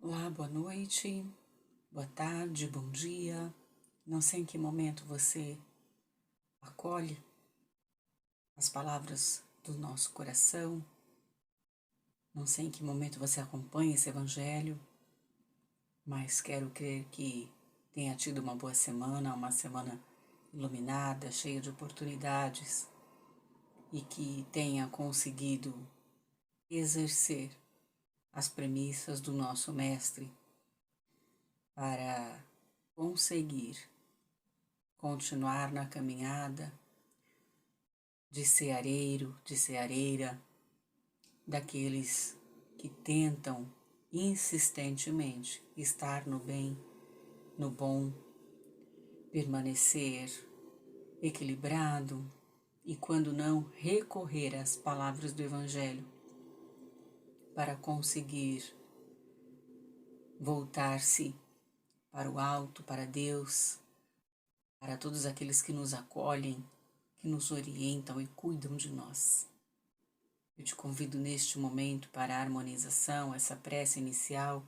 Olá, boa noite, boa tarde, bom dia. Não sei em que momento você acolhe as palavras do nosso coração, não sei em que momento você acompanha esse evangelho, mas quero crer que tenha tido uma boa semana, uma semana iluminada, cheia de oportunidades e que tenha conseguido exercer as premissas do nosso Mestre para conseguir continuar na caminhada de ceareiro, de ceareira, daqueles que tentam insistentemente estar no bem, no bom, permanecer equilibrado e, quando não, recorrer às palavras do Evangelho para conseguir voltar-se para o alto, para Deus, para todos aqueles que nos acolhem, que nos orientam e cuidam de nós. Eu te convido neste momento para a harmonização, essa prece inicial,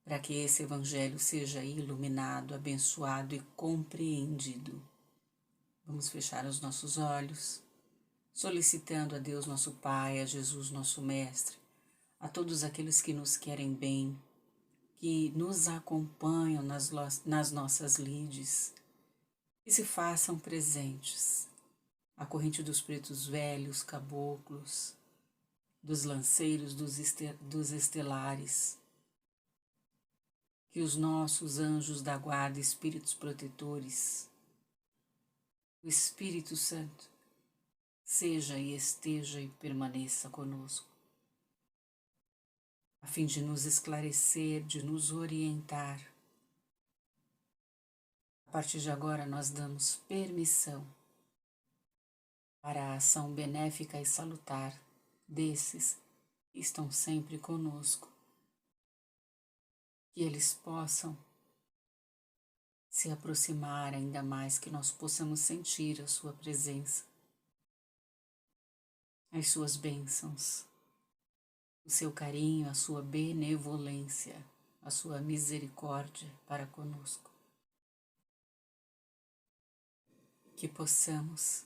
para que esse Evangelho seja iluminado, abençoado e compreendido. Vamos fechar os nossos olhos, solicitando a Deus nosso Pai, a Jesus nosso Mestre, a todos aqueles que nos querem bem, que nos acompanham nas nossas lides, que se façam presentes. A corrente dos pretos velhos, caboclos, dos lanceiros, dos estelares, que os nossos anjos da guarda, espíritos protetores, o Espírito Santo, seja e esteja e permaneça conosco, a fim de nos esclarecer, de nos orientar. A partir de agora nós damos permissão para a ação benéfica e salutar desses que estão sempre conosco, que eles possam se aproximar ainda mais, que nós possamos sentir a sua presença, as suas bênçãos, o seu carinho, a sua benevolência, a sua misericórdia para conosco. Que possamos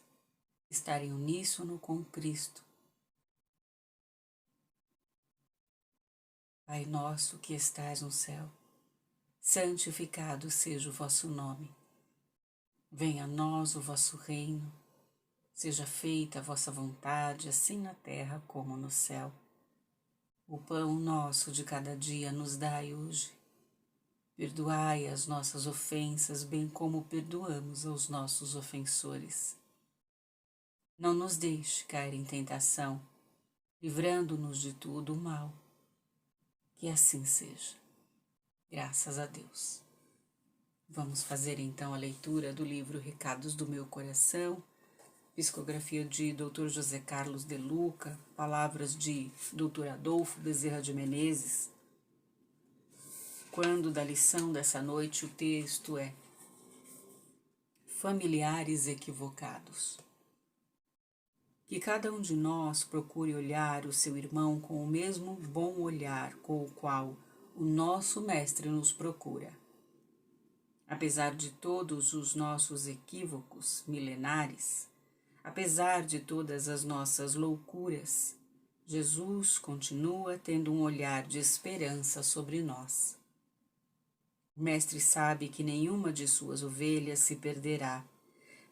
estar em uníssono com Cristo. Pai nosso que estais no céu, santificado seja o vosso nome. Venha a nós o vosso reino. Seja feita a vossa vontade, assim na terra como no céu. O pão nosso de cada dia nos dai hoje. Perdoai as nossas ofensas, bem como perdoamos aos nossos ofensores. Não nos deixe cair em tentação, livrando-nos de tudo o mal. Que assim seja. Graças a Deus. Vamos fazer então a leitura do livro Recados do Meu Coração, psicografia de Dr. José Carlos de Luca, palavras de Dr. Adolfo Bezerra de Menezes. Quando da lição dessa noite o texto é Familiares equivocados. Que cada um de nós procure olhar o seu irmão com o mesmo bom olhar com o qual o nosso Mestre nos procura. Apesar de todos os nossos equívocos milenares, apesar de todas as nossas loucuras, Jesus continua tendo um olhar de esperança sobre nós. O Mestre sabe que nenhuma de suas ovelhas se perderá,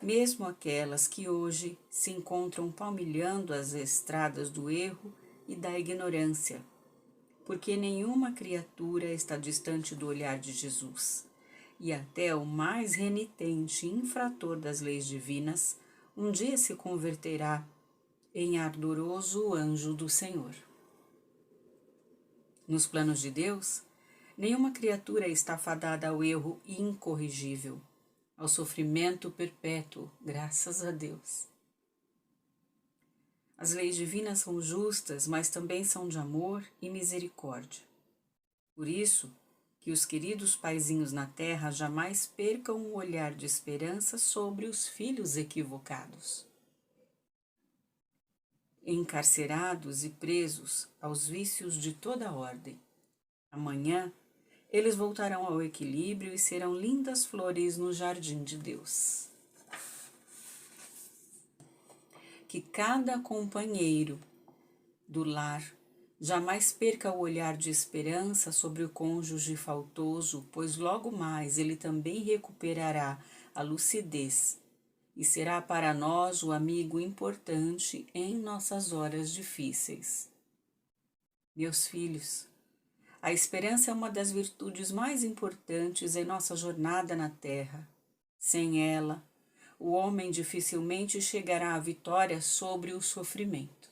mesmo aquelas que hoje se encontram palmilhando as estradas do erro e da ignorância, porque nenhuma criatura está distante do olhar de Jesus, e até o mais renitente infrator das leis divinas um dia se converterá em ardoroso anjo do Senhor. Nos planos de Deus, nenhuma criatura está fadada ao erro incorrigível, ao sofrimento perpétuo, graças a Deus. As leis divinas são justas, mas também são de amor e misericórdia. Por isso, que os queridos paizinhos na terra jamais percam o olhar de esperança sobre os filhos equivocados. Encarcerados e presos aos vícios de toda ordem, Amanhã, eles voltarão ao equilíbrio e serão lindas flores no jardim de Deus. Que cada companheiro do lar jamais perca o olhar de esperança sobre o cônjuge faltoso, pois logo mais ele também recuperará a lucidez e será para nós o amigo importante em nossas horas difíceis. Meus filhos, a esperança é uma das virtudes mais importantes em nossa jornada na Terra. Sem ela, o homem dificilmente chegará à vitória sobre o sofrimento.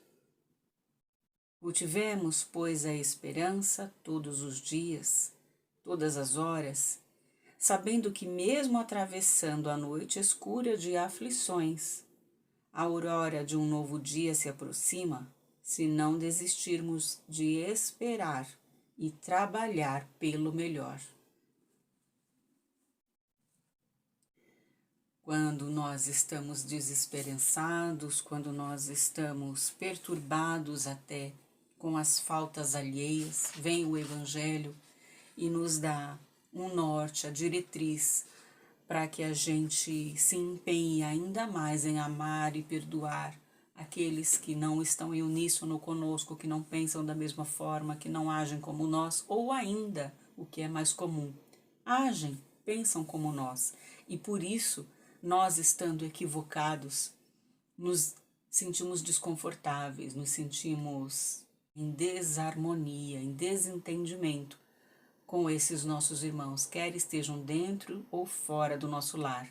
Cultivemos, pois, a esperança todos os dias, todas as horas, sabendo que mesmo atravessando a noite escura de aflições, a aurora de um novo dia se aproxima, se não desistirmos de esperar e trabalhar pelo melhor. Quando nós estamos desesperançados, quando nós estamos perturbados até com as faltas alheias, vem o Evangelho e nos dá um norte, a diretriz, para que a gente se empenhe ainda mais em amar e perdoar aqueles que não estão em uníssono conosco, que não pensam da mesma forma, que não agem como nós, ou ainda, o que é mais comum, agem, pensam como nós. E por isso, nós estando equivocados, nos sentimos desconfortáveis, nos sentimos em desarmonia, em desentendimento com esses nossos irmãos, quer estejam dentro ou fora do nosso lar.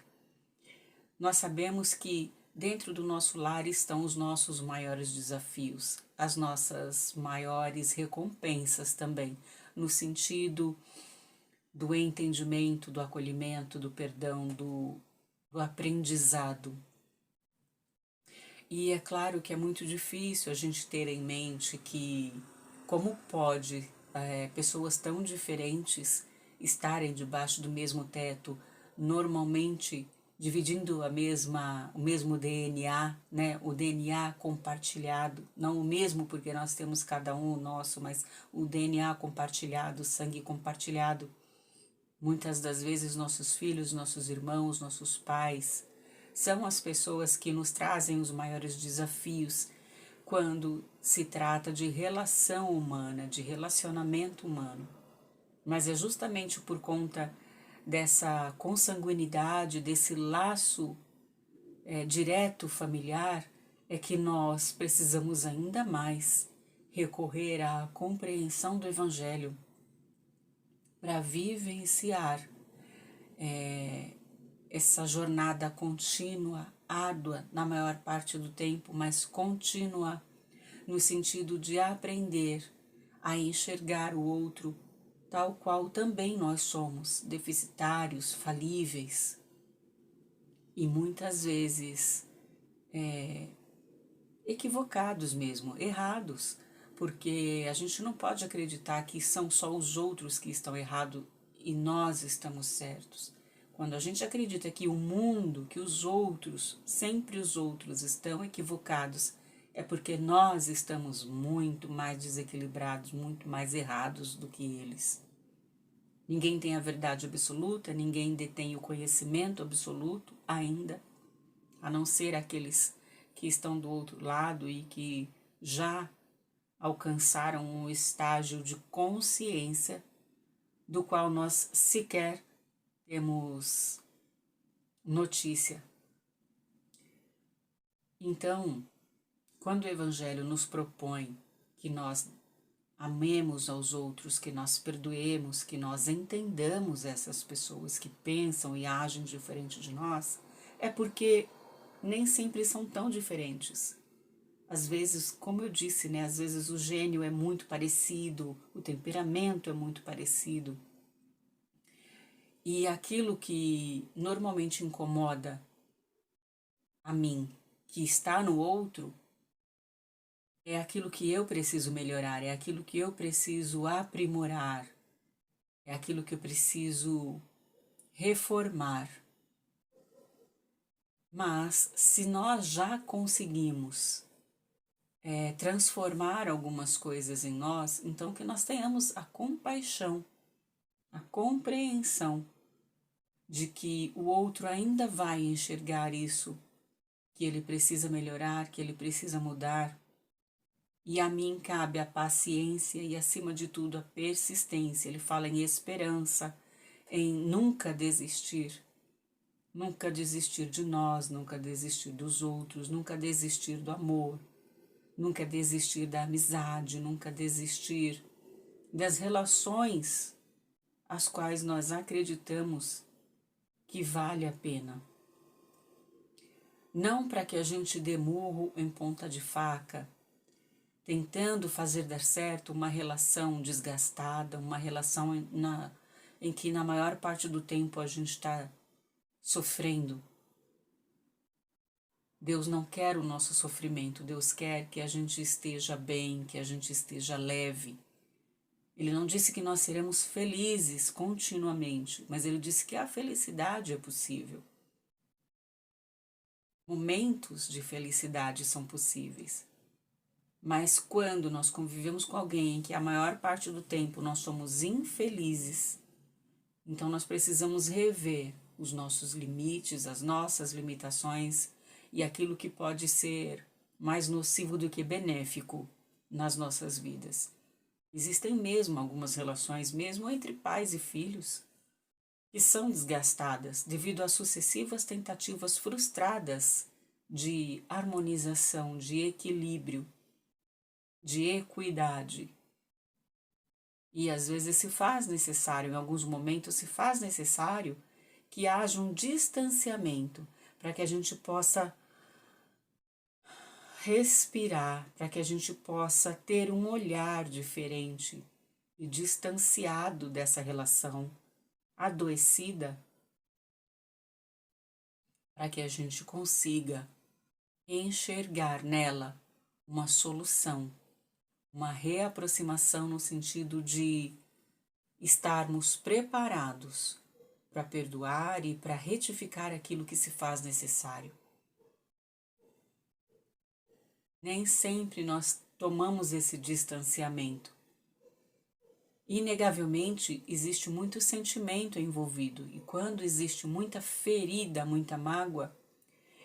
Nós sabemos que dentro do nosso lar estão os nossos maiores desafios, as nossas maiores recompensas também, no sentido do entendimento, do acolhimento, do perdão, do aprendizado. E é claro que é muito difícil a gente ter em mente que como pode pessoas tão diferentes estarem debaixo do mesmo teto, normalmente dividindo o mesmo DNA, né? O DNA compartilhado, não o mesmo porque nós temos cada um o nosso, mas o DNA compartilhado, o sangue compartilhado. Muitas das vezes nossos filhos, nossos irmãos, nossos pais são as pessoas que nos trazem os maiores desafios quando se trata de relação humana, de relacionamento humano. Mas é justamente por conta dessa consanguinidade, desse laço direto familiar, é que nós precisamos ainda mais recorrer à compreensão do Evangelho para vivenciar essa jornada contínua, árdua na maior parte do tempo, mas contínua no sentido de aprender a enxergar o outro tal qual também nós somos, deficitários, falíveis e muitas vezes equivocados mesmo, errados, porque a gente não pode acreditar que são só os outros que estão errados e nós estamos certos. Quando a gente acredita que o mundo, que os outros, sempre os outros estão equivocados, é porque nós estamos muito mais desequilibrados, muito mais errados do que eles. Ninguém tem a verdade absoluta, ninguém detém o conhecimento absoluto ainda, a não ser aqueles que estão do outro lado e que já alcançaram um estágio de consciência do qual nós sequer temos notícia. Então, quando o Evangelho nos propõe que nós amemos aos outros, que nós perdoemos, que nós entendamos essas pessoas que pensam e agem diferente de nós, é porque nem sempre são tão diferentes. Às vezes, como eu disse, né, às vezes o gênio é muito parecido, o temperamento é muito parecido. E aquilo que normalmente incomoda a mim, que está no outro, é aquilo que eu preciso melhorar, é aquilo que eu preciso aprimorar, é aquilo que eu preciso reformar. Mas se nós já conseguimos transformar algumas coisas em nós, então que nós tenhamos a compaixão, a compreensão de que o outro ainda vai enxergar isso, que ele precisa melhorar, que ele precisa mudar. E a mim cabe a paciência e, acima de tudo, a persistência. Ele fala em esperança, em nunca desistir. Nunca desistir de nós, nunca desistir dos outros, nunca desistir do amor, nunca desistir da amizade, nunca desistir das relações as quais nós acreditamos que vale a pena. Não para que a gente dê murro em ponta de faca, tentando fazer dar certo uma relação desgastada, uma relação em que na maior parte do tempo a gente está sofrendo. Deus não quer o nosso sofrimento, Deus quer que a gente esteja bem, que a gente esteja leve. Ele não disse que nós seremos felizes continuamente, mas ele disse que a felicidade é possível. Momentos de felicidade são possíveis. Mas quando nós convivemos com alguém em que a maior parte do tempo nós somos infelizes, então nós precisamos rever os nossos limites, as nossas limitações e aquilo que pode ser mais nocivo do que benéfico nas nossas vidas. Existem mesmo algumas relações, mesmo entre pais e filhos, que são desgastadas devido a sucessivas tentativas frustradas de harmonização, de equilíbrio, de equidade. E às vezes se faz necessário, em alguns momentos se faz necessário que haja um distanciamento para que a gente possa respirar, para que a gente possa ter um olhar diferente e distanciado dessa relação adoecida, para que a gente consiga enxergar nela uma solução, uma reaproximação no sentido de estarmos preparados para perdoar e para retificar aquilo que se faz necessário. Nem sempre nós tomamos esse distanciamento. Inegavelmente, existe muito sentimento envolvido, e quando existe muita ferida, muita mágoa,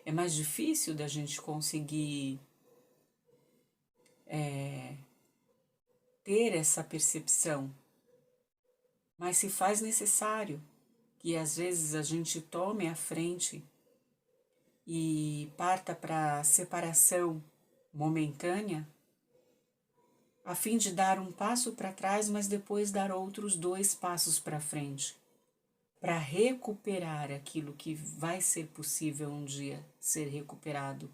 é mais difícil da gente conseguir ter essa percepção. Mas se faz necessário que às vezes a gente tome a frente e parta para a separação momentânea, a fim de dar um passo para trás, mas depois dar outros 2 passos para frente, para recuperar aquilo que vai ser possível um dia ser recuperado.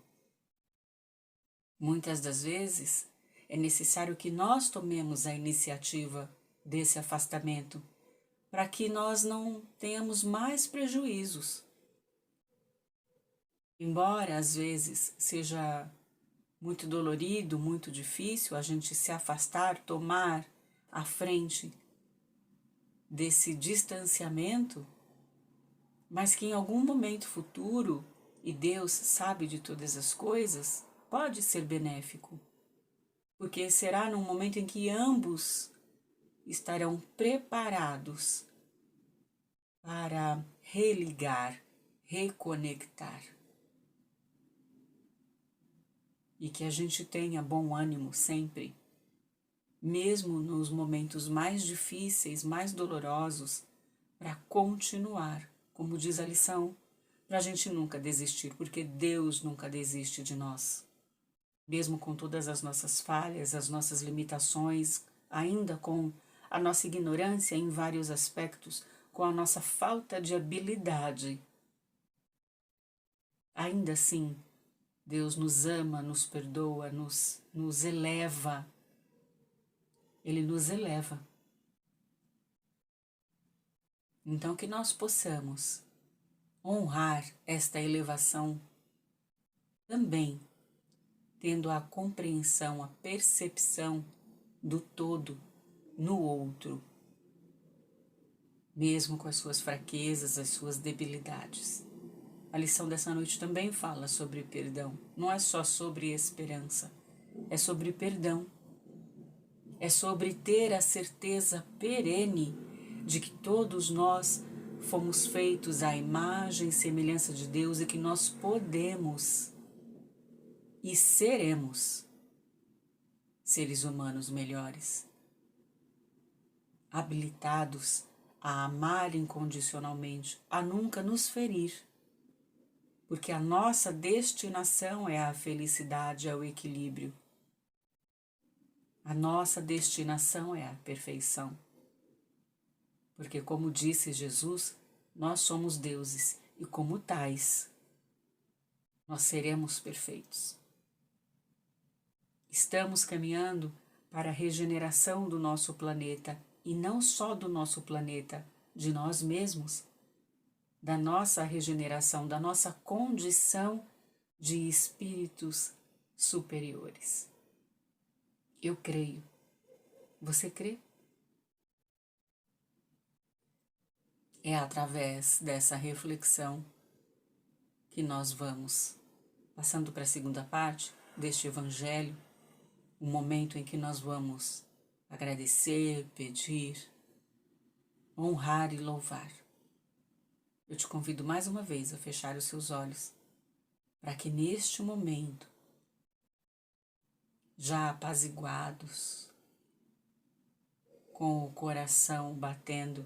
Muitas das vezes é necessário que nós tomemos a iniciativa desse afastamento, para que nós não tenhamos mais prejuízos. Embora às vezes seja muito dolorido, muito difícil a gente se afastar, tomar a frente desse distanciamento, mas que em algum momento futuro, e Deus sabe de todas as coisas, pode ser benéfico, porque será num momento em que ambos estarão preparados para religar, reconectar. E que a gente tenha bom ânimo sempre, mesmo nos momentos mais difíceis, mais dolorosos, para continuar, como diz a lição, para a gente nunca desistir, porque Deus nunca desiste de nós. Mesmo com todas as nossas falhas, as nossas limitações, ainda com a nossa ignorância em vários aspectos, com a nossa falta de habilidade, ainda assim, Deus nos ama, nos perdoa, nos eleva. Ele nos eleva. Então que nós possamos honrar esta elevação também, tendo a compreensão, a percepção do todo no outro, mesmo com as suas fraquezas, as suas debilidades. A lição dessa noite também fala sobre perdão, não é só sobre esperança, é sobre perdão, é sobre ter a certeza perene de que todos nós fomos feitos à imagem e semelhança de Deus e que nós podemos e seremos seres humanos melhores, habilitados a amar incondicionalmente, a nunca nos ferir, porque a nossa destinação é a felicidade, é o equilíbrio. A nossa destinação é a perfeição. Porque, como disse Jesus, nós somos deuses e, como tais, nós seremos perfeitos. Estamos caminhando para a regeneração do nosso planeta, e não só do nosso planeta, de nós mesmos, da nossa regeneração, da nossa condição de espíritos superiores. Eu creio. Você crê? É através dessa reflexão que nós vamos passando para a segunda parte deste Evangelho, um momento em que nós vamos agradecer, pedir, honrar e louvar. Eu te convido mais uma vez a fechar os seus olhos, para que neste momento, já apaziguados, com o coração batendo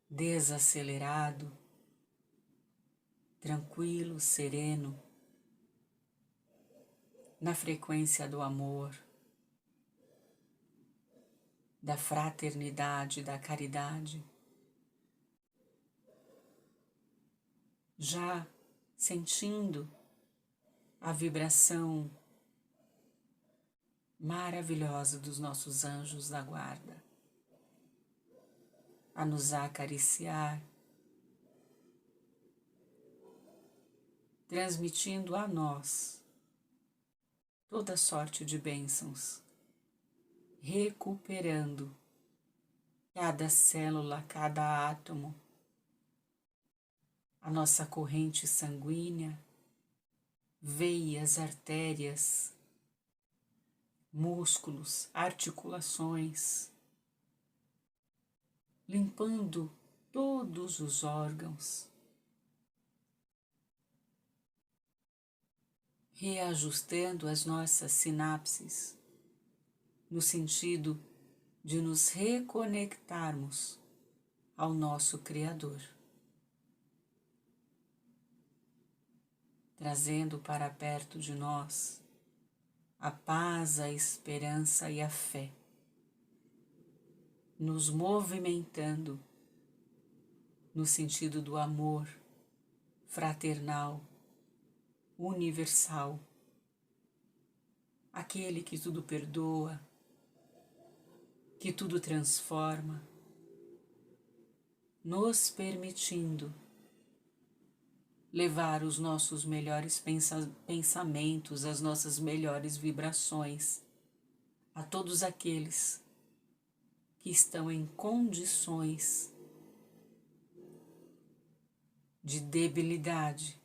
desacelerado, tranquilo, sereno, na frequência do amor, da fraternidade, da caridade, já sentindo a vibração maravilhosa dos nossos anjos da guarda, a nos acariciar, transmitindo a nós toda sorte de bênçãos, recuperando cada célula, cada átomo, a nossa corrente sanguínea, veias, artérias, músculos, articulações, limpando todos os órgãos, reajustando as nossas sinapses, no sentido de nos reconectarmos ao nosso Criador, trazendo para perto de nós a paz, a esperança e a fé, nos movimentando no sentido do amor fraternal, universal, aquele que tudo perdoa, que tudo transforma, nos permitindo levar os nossos melhores pensamentos, as nossas melhores vibrações a todos aqueles que estão em condições de debilidade,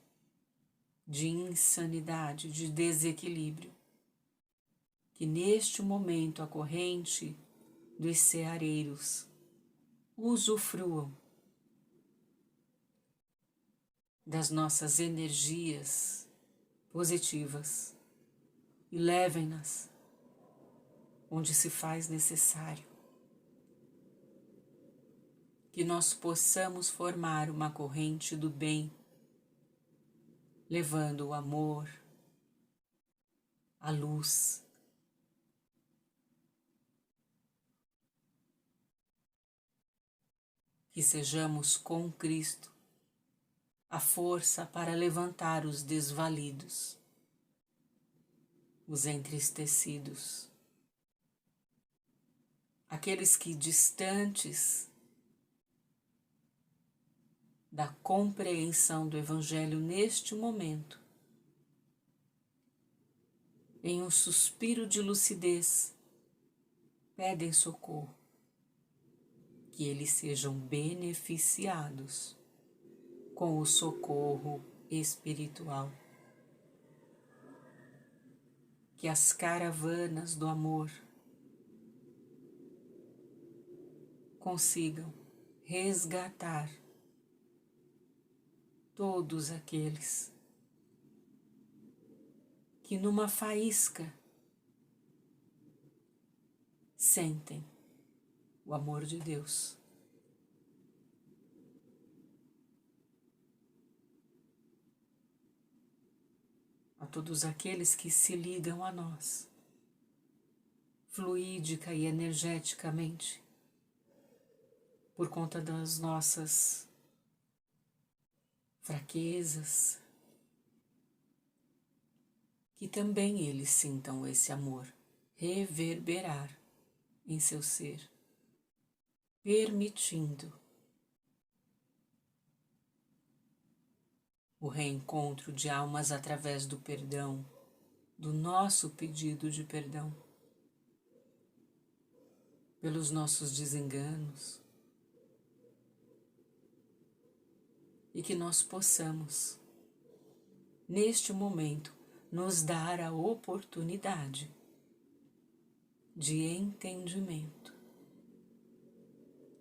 de insanidade, de desequilíbrio, que neste momento a corrente dos ceareiros usufruam das nossas energias positivas e levem-nas onde se faz necessário. Que nós possamos formar uma corrente do bem, levando o amor, a luz, que sejamos com Cristo a força para levantar os desvalidos, os entristecidos, aqueles que distantes da compreensão do Evangelho neste momento, em um suspiro de lucidez, pedem socorro, que eles sejam beneficiados com o socorro espiritual. que as caravanas do amor consigam resgatar todos aqueles que numa faísca sentem o amor de Deus. A todos aqueles que se ligam a nós, fluídica e energeticamente, por conta das nossas fraquezas, que também eles sintam esse amor reverberar em seu ser, permitindo o reencontro de almas através do perdão, do nosso pedido de perdão, pelos nossos desenganos, e que nós possamos, neste momento, nos dar a oportunidade de entendimento,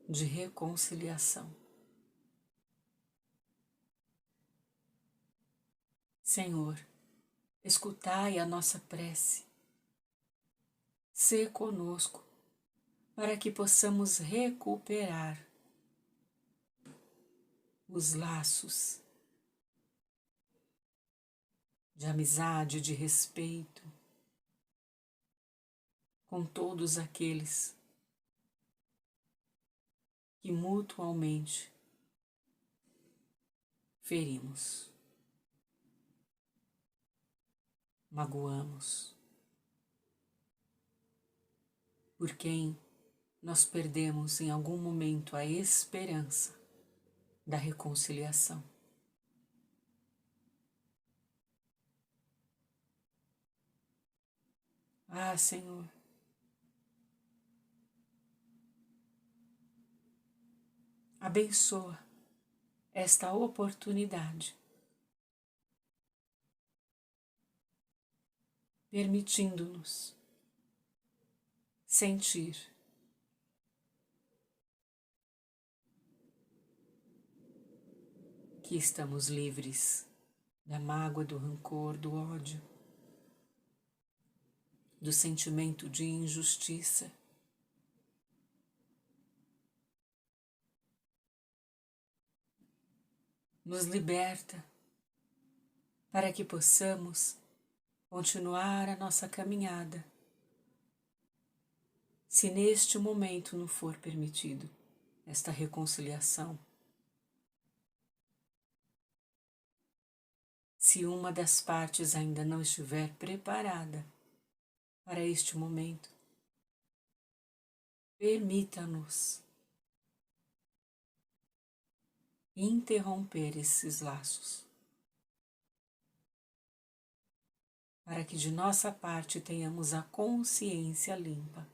de reconciliação. Senhor, escutai a nossa prece, sê conosco, para que possamos recuperar os laços de amizade, de respeito, com todos aqueles que mutualmente ferimos, magoamos, por quem nós perdemos em algum momento a esperança da reconciliação. Ah, Senhor, abençoa esta oportunidade, permitindo-nos sentir que estamos livres da mágoa, do rancor, do ódio, do sentimento de injustiça. Nos liberta para que possamos continuar a nossa caminhada, se neste momento não for permitido esta reconciliação. Se uma das partes ainda não estiver preparada para este momento, permita-nos interromper esses laços, para que de nossa parte tenhamos a consciência limpa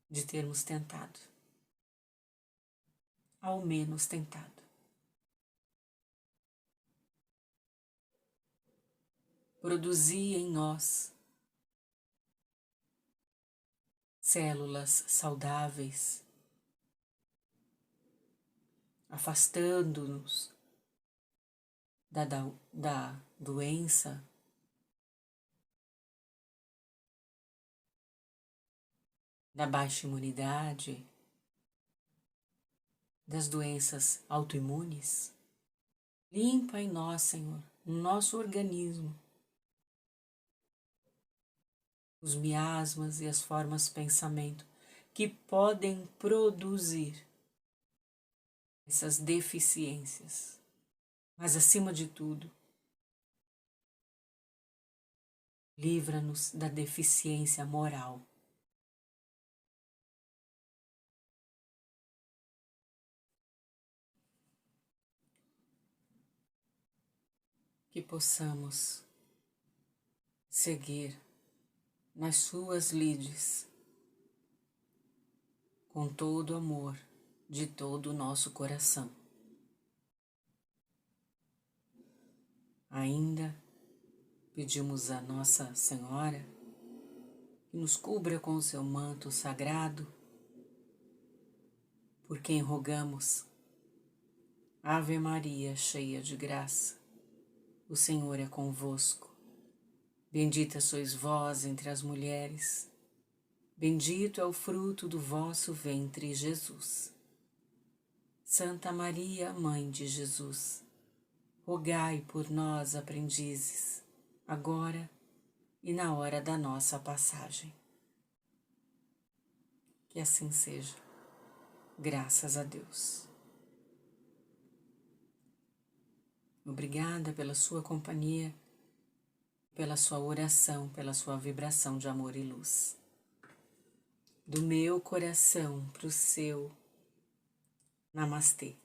de termos tentado, ao menos tentado. Produzir em nós células saudáveis, afastando-nos da doença, da baixa imunidade, das doenças autoimunes. Limpa em nós, Senhor, no nosso organismo, os miasmas e as formas de pensamento que podem produzir essas deficiências. Mas, acima de tudo, livra-nos da deficiência moral. Que possamos seguir nas suas lides com todo o amor de todo o nosso coração. Ainda Pedimos a Nossa Senhora que nos cubra com o seu manto sagrado, por quem rogamos. Ave Maria, cheia de graça, o Senhor é convosco. Bendita sois vós entre as mulheres, bendito é o fruto do vosso ventre, Jesus. Santa Maria, Mãe de Jesus, rogai por nós, aprendizes, agora e na hora da nossa passagem. Que assim seja, graças a Deus. Obrigada pela sua companhia, pela sua oração, pela sua vibração de amor e luz. Do meu coração para o seu. Namastê.